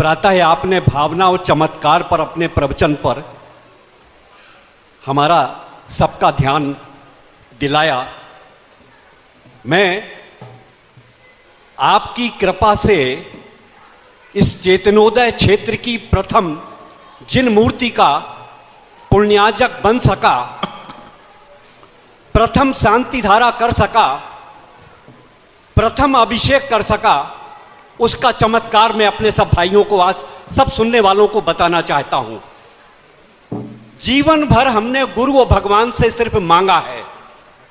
प्रातः आपने भावना और चमत्कार पर अपने प्रवचन पर हमारा सबका ध्यान दिलाया। मैं आपकी कृपा से इस चेतनोदय क्षेत्र की प्रथम जिन मूर्ति का पुण्याजक बन सका, प्रथम शांति धारा कर सका, प्रथम अभिषेक कर सका, उसका चमत्कार मैं अपने सब भाइयों को, आज सब सुनने वालों को बताना चाहता हूं। जीवन भर हमने गुरु और भगवान से सिर्फ मांगा है,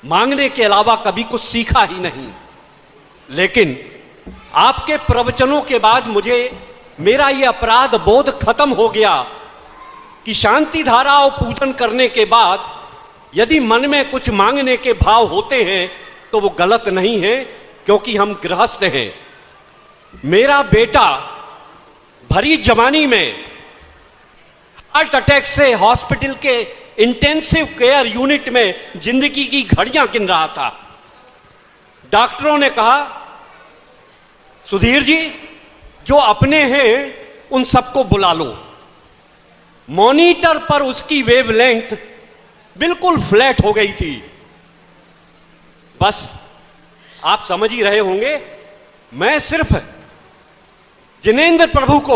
मांगने के अलावा कभी कुछ सीखा ही नहीं। लेकिन आपके प्रवचनों के बाद मुझे मेरा यह अपराध बोध खत्म हो गया कि शांति धारा और पूजन करने के बाद यदि मन में कुछ मांगने के भाव होते हैं तो वो गलत नहीं है, क्योंकि हम गृहस्थ हैं। मेरा बेटा भरी जवानी में हार्ट अटैक से हॉस्पिटल के इंटेंसिव केयर यूनिट में जिंदगी की घड़ियां गिन रहा था। डॉक्टरों ने कहा, सुधीर जी, जो अपने हैं उन सबको बुला लो। मॉनिटर पर उसकी वेवलेंथ बिल्कुल फ्लैट हो गई थी। बस आप समझ ही रहे होंगे, मैं सिर्फ जिनेंद्र प्रभु को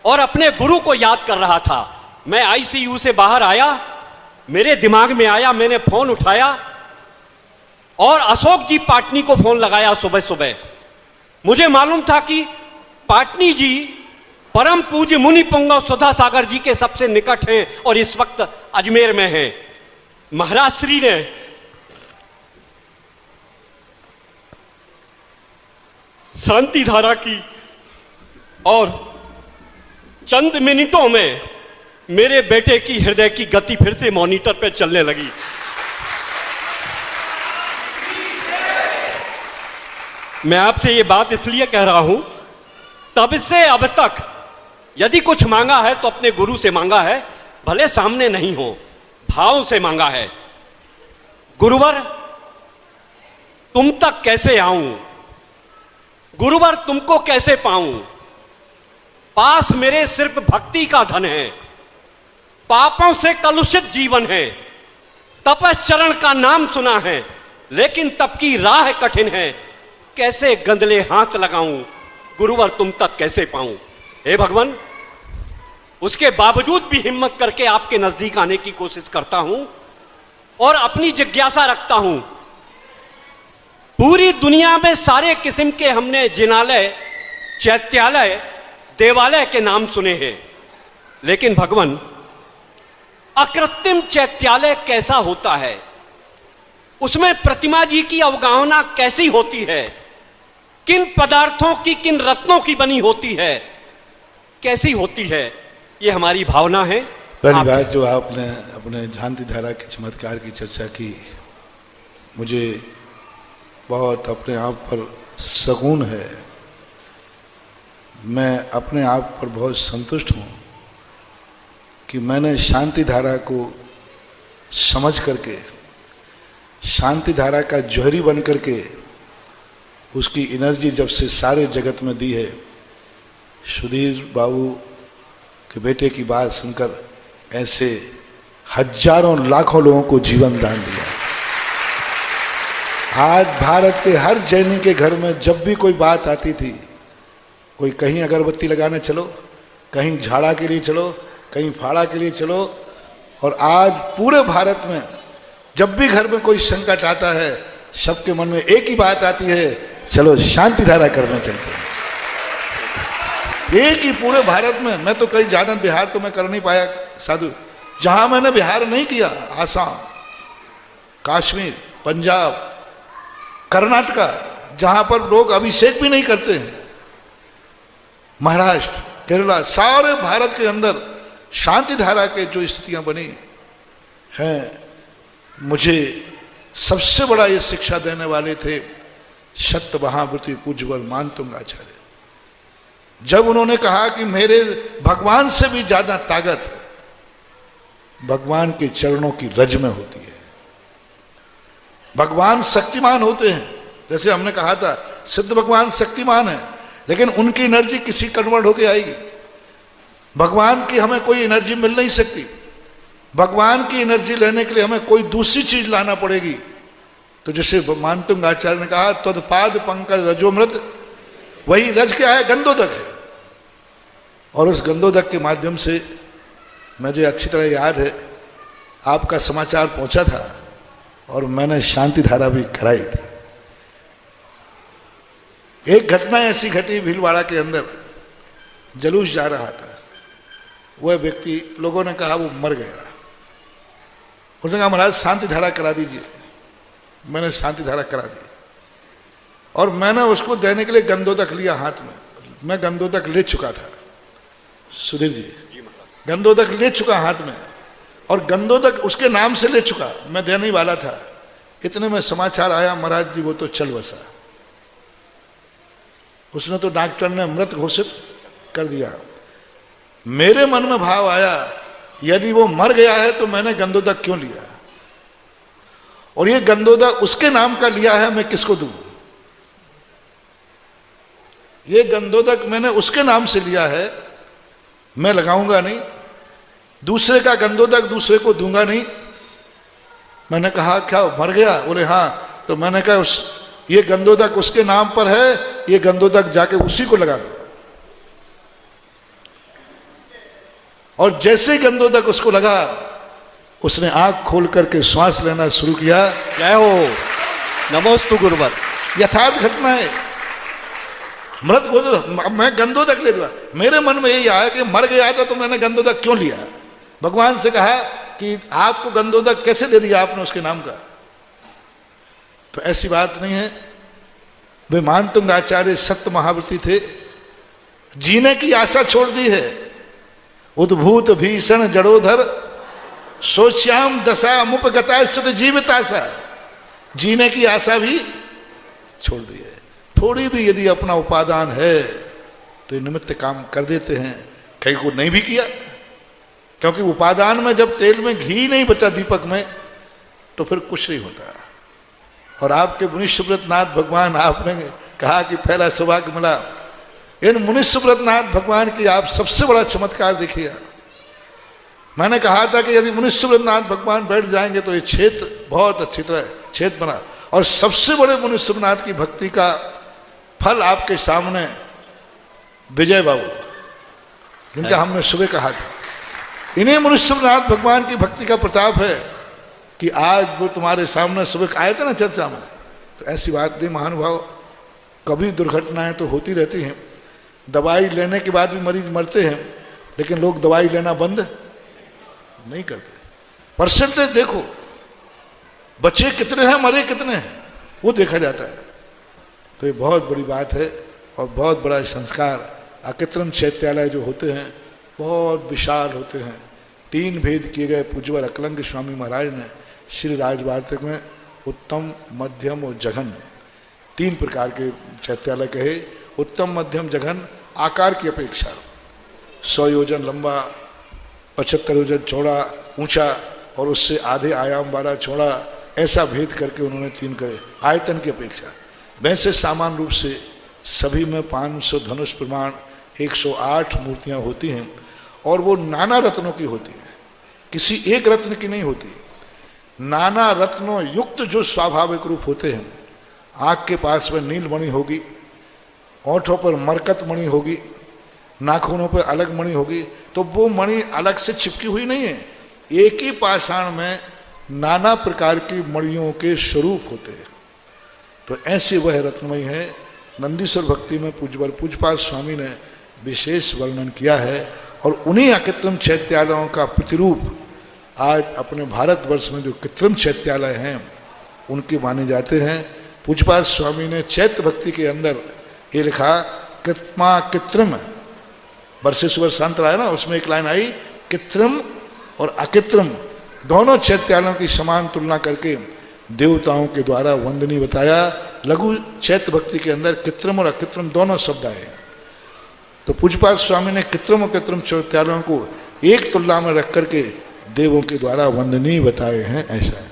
और अपने गुरु को याद कर रहा था। मैं आईसीयू से बाहर आया, मेरे दिमाग में आया, मैंने फोन उठाया और अशोक जी पाटनी को फोन लगाया सुबह सुबह। मुझे मालूम था कि पाटनी जी परम पूज्य मुनि पुंगव सुधा सागर जी के सबसे निकट हैं और इस वक्त अजमेर में हैं। महाराज श्री ने शांति धारा की और चंद मिनटों में मेरे बेटे की हृदय की गति फिर से मॉनिटर पर चलने लगी। मैं आपसे ये बात इसलिए कह रहा हूं, तब से अब तक यदि कुछ मांगा है तो अपने गुरु से मांगा है, भले सामने नहीं हो, भाव से मांगा है। गुरुवर, तुम तक कैसे आऊं? गुरुवर, तुमको कैसे पाऊं? पास मेरे सिर्फ भक्ति का धन है, पापों से कलुषित जीवन है, तपश्चरण का नाम सुना है, लेकिन तब की राह कठिन है। कैसे गंदले हाथ लगाऊं? गुरुवर, तुम तक कैसे पाऊं? हे भगवान, उसके बावजूद भी हिम्मत करके आपके नजदीक आने की कोशिश करता हूं और अपनी जिज्ञासा रखता हूं। पूरी दुनिया में सारे किस्म के हमने जिनालय, चैत्यालय, देवालय के नाम सुने हैं, लेकिन भगवान, अकृत्रिम चैत्यालय कैसा होता है? उसमें प्रतिमा जी की अवगाहना कैसी होती है? किन पदार्थों की, किन रत्नों की बनी होती है? कैसी होती है? ये हमारी भावना है। पहली बात जो आपने अपने शांति धारा के चमत्कार की चर्चा की, मुझे बहुत अपने आप पर सुकून है। मैं अपने आप पर बहुत संतुष्ट हूँ कि मैंने शांति धारा को समझ करके, शांति धारा का जौहरी बन करके उसकी एनर्जी जब से सारे जगत में दी है। सुधीर बाबू के बेटे की बात सुनकर ऐसे हजारों लाखों लोगों को जीवन दान दिया। आज भारत के हर जैनी के घर में जब भी कोई बात आती थी, कोई कहीं अगरबत्ती लगाने चलो, कहीं झाड़ा के लिए चलो, कहीं फाड़ा के लिए चलो, और आज पूरे भारत में जब भी घर में कोई संकट आता है, सबके मन में एक ही बात आती है, चलो शांति धारा करने चलते हैं। एक ही पूरे भारत में। मैं तो कहीं ज्यादा बिहार तो मैं कर नहीं पाया साधु, जहां मैंने बिहार नहीं किया, आसाम, कश्मीर, पंजाब, कर्नाटका, जहां पर लोग अभिषेक भी नहीं करते हैं, महाराष्ट्र, केरला, सारे भारत के अंदर शांति धारा के जो स्थितियां बनी हैं, मुझे सबसे बड़ा ये शिक्षा देने वाले थे सत्य महावृति पूज्यवर मानतुंग आचार्य। जब उन्होंने कहा कि मेरे भगवान से भी ज्यादा ताकत भगवान के चरणों की रज में होती है। भगवान शक्तिमान होते हैं, जैसे हमने कहा था सिद्ध भगवान शक्तिमान है, लेकिन उनकी एनर्जी किसी कन्वर्ट होके आएगी। भगवान की हमें कोई एनर्जी मिल नहीं सकती। भगवान की एनर्जी लेने के लिए हमें कोई दूसरी चीज लाना पड़ेगी। तो जैसे मानतुंग आचार्य ने कहा, त्वदपाद पंकज रजोमृत, वही रज क्या है? गंधोदक है। और उस गंधोदक के माध्यम से मुझे अच्छी तरह याद है आपका समाचार पहुंचा था और मैंने शांति धारा भी कराई थी। एक घटना ऐसी घटी भीलवाड़ा के अंदर, जुलूस जा रहा था, वह व्यक्ति, लोगों ने कहा वो मर गया। उसने कहा महाराज शांति धारा करा दीजिए। मैंने शांति धारा करा दी और मैंने उसको देने के लिए गंधोदक लिया हाथ में। मैं गंधोदक ले चुका था, सुधीर जी, गंधोदक ले चुका हाथ में, और गंधोदक उसके नाम से ले चुका, मैं देने ही वाला था। इतने में समाचार आया, महाराज जी वो तो चल बसा। उसने तो डॉक्टर ने मृत घोषित कर दिया। मेरे मन में भाव आया, यदि वो मर गया है तो मैंने गंधोदक क्यों लिया, और ये गंधोदक उसके नाम का लिया है, मैं किसको दूं? ये गंधोदक मैंने उसके नाम से लिया है, मैं लगाऊंगा नहीं। दूसरे का गंधोदक दूसरे को दूंगा नहीं। मैंने कहा क्या मर गया? बोले हाँ। तो मैंने कहा ये गंधोदक उसके नाम पर है, ये गंधोदक जाके उसी को लगा दो। और जैसे ही गंधोदक उसको लगा, उसने आंख खोल करके श्वास लेना शुरू किया। जय हो, नमोस्तु गुरुवर। यथार्थ घटना है। मृत घोषित, मैं गंधोदक ले लूंगा। मेरे मन में यही आया कि मर गया था तो मैंने गंधोदक क्यों लिया। भगवान से कहा कि आपको गंधोदक कैसे दे दिया आपने उसके नाम का? तो ऐसी बात नहीं है। वे मानतुंग आचार्य सत्य महाव्रती थे, जीने की आशा छोड़ दी है। उद्भूत भीषण जड़ोधर सोच्याम दशा मुपगता शुद्ध जीविताशा, जीने की आशा भी छोड़ दी है। थोड़ी भी यदि अपना उपादान है तो निमित्त काम कर देते हैं। कहीं को नहीं भी किया, क्योंकि उपादान में जब तेल में घी नहीं बचा दीपक में, तो फिर कुछ नहीं होता। और आपके मुनि सुब्रतनाथ भगवान, आपने कहा कि पहला सौभाग्य मिला। इन मुनि सुब्रतनाथ भगवान की आप सबसे बड़ा चमत्कार देखिए। मैंने कहा था कि यदि मुनि सुब्रतनाथ भगवान बैठ जाएंगे तो ये क्षेत्र बहुत अच्छी तरह क्षेत्र बना। और सबसे बड़े मुनि सुब्रतनाथ की भक्ति का फल आपके सामने विजय बाबू, जिनका हमने सुबह कहा था, इन्हीं मुनि सुब्रतनाथ भगवान की भक्ति का प्रताप है कि आज वो तुम्हारे सामने सुबह आए थे ना चर्चा में। तो ऐसी बात नहीं महानुभाव, कभी दुर्घटनाएं तो होती रहती हैं। दवाई लेने के बाद भी मरीज मरते हैं, लेकिन लोग दवाई लेना बंद नहीं करते। परसेंटेज देखो, बच्चे कितने हैं, मरे कितने हैं, वो देखा जाता है। तो ये बहुत बड़ी बात है और बहुत बड़ा संस्कार। अकृत्रिम चैत्यालय जो होते हैं बहुत विशाल होते हैं। 3 भेद किए गए पूज्यवर अकलंग स्वामी महाराज ने श्री राजवार्तिक में उत्तम, मध्यम और जघन 3 प्रकार के चैत्यालय कहे। उत्तम, मध्यम, जघन आकार की अपेक्षा 100 योजन लंबा, 75 योजन चौड़ा ऊंचा और उससे आधे आयाम वाला चौड़ा, ऐसा भेद करके उन्होंने 3 करे आयतन की अपेक्षा। वैसे सामान्य रूप से सभी में 500 धनुष प्रमाण 108 मूर्तियां होती हैं और वो नाना रत्नों की होती हैं, किसी एक रत्न की नहीं होती। नाना रत्नों युक्त जो स्वाभाविक रूप होते हैं। आँख के पास में नील मणि होगी, होठों पर मरकत मणि होगी, नाखूनों पर अलग मणि होगी। तो वो मणि अलग से चिपकी हुई नहीं है, एक ही पाषाण में नाना प्रकार की मणियों के स्वरूप होते हैं। तो ऐसे वह रत्नमयी है। नंदीश्वर भक्ति में पूज्यवर पूज्यपाद स्वामी ने विशेष वर्णन किया है और उन्हीं अकृत्रिम चैत्यालयों का प्रतिरूप आज अपने भारतवर्ष में जो कृत्रिम चैत्यालय हैं उनके माने जाते हैं। पूज्यपाद स्वामी ने चैत्य भक्ति के अंदर ये लिखा, कृत्मा कृत्रिम वर्षेश्वर शांत आया ना, उसमें एक लाइन आई, कृत्रिम और अकृत्रिम दोनों चैत्यालयों की समान तुलना करके देवताओं के द्वारा वंदनीय बताया। लघु चैत्य भक्ति के अंदर कृत्रिम और अकृत्रिम दोनों शब्द आए। तो पूज्यपाद स्वामी ने कृत्रिम और कृत्रिम चैत्यालयों को एक तुलना में रख करके देवों के द्वारा वंदनीय बताए हैं, ऐसा है।